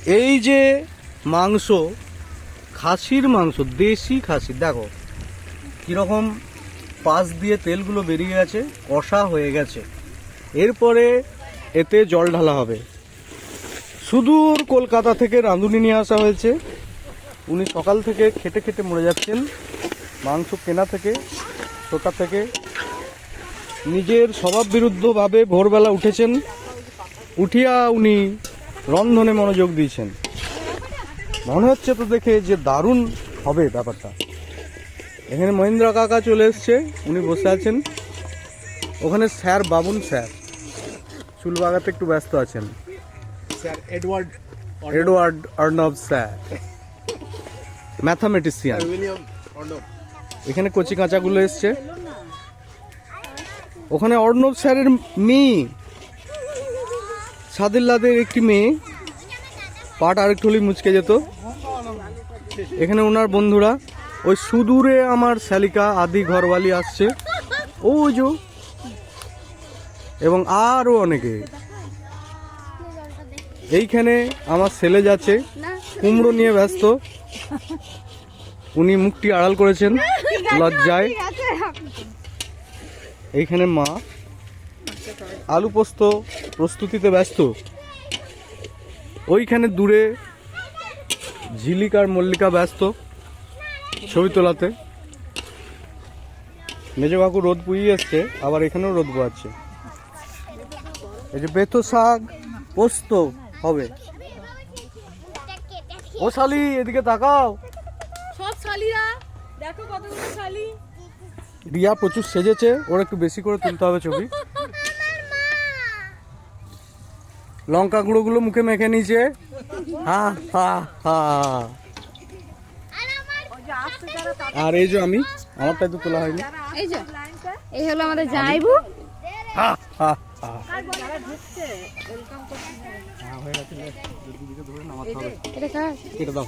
এই যে মাংস, খাসির মাংস, দেশি খাসি, দেখো কিরকম পাশ দিয়ে তেলগুলো বেরিয়ে গেছে, কষা হয়ে গেছে। এরপরে এতে জল ঢালা হবে। সুদূর কলকাতা থেকে রাঁধুনি নিয়ে আসা হয়েছে। উনি সকাল থেকে খেটে খেটে মরে যাচ্ছেন, মাংস কেনা থেকে ছোটা থেকে। নিজের স্বভাব বিরুদ্ধভাবে ভোরবেলা উঠেছেন, উঠিয়া উনি রন্ধনে মনোযোগ দিয়েছেন। মনে হচ্ছে তো দেখে যে দারুণ হবে ব্যাপারটা। এখানে মহেন্দ্র কাকা চলে এসছে, উনি বসে আছেন। ওখানে স্যার, বাবুন স্যার চুল বাগাতে একটু ব্যস্ত আছেন। Sir Edward Arnab sir, mathematician. William Arnab. এখানে কচি কাঁচাগুলো এসছে। ওখানে অর্ণব স্যারের মেয়ে, সাদিল্লাদের একটি মেয়ে, পাট আরেকটু হলেই মুচকে যেত। এখানে ওনার বন্ধুরা, ওই সুদূরে আমার শালিকা আদি ঘরওয়ালি আসছে, ও যে, এবং আরও অনেকে। এইখানে আমার ছেলে যাচ্ছে, কুমড়ো নিয়ে ব্যস্ত। উনি মুখটি আড়াল করেছেন লজ্জায়। এইখানে মা আলু পোস্ত প্রস্তুতিতে ব্যস্ত। ওইখানে দূরে ঝিলিক আর মল্লিকা ব্যস্ত ছবি তোলাতে। মেজ কাকু রোদ পুইয়ে এসছে, আবার এখানেও রোদ পোয়াচ্ছে। এই যে বেথো শাক পোস্ত হবে। ও শালি, এদিকে তাকাও। সব শালিরা দেখো কতগুলো শালি। রিয়া প্রচুর সেজেছে, ওর একটু বেশি করে তুলতে হবে ছবি। লঙ্কা গুঁড়োগুলো মুখে মেখে নিয়েছে। হা হা হা। আর এই যে আমি, আমারটাই তো তোলা হয়নি। এই যে এই হলো আমাদের জামাইবু। হা হা হা। এটা কার? এটা দাও।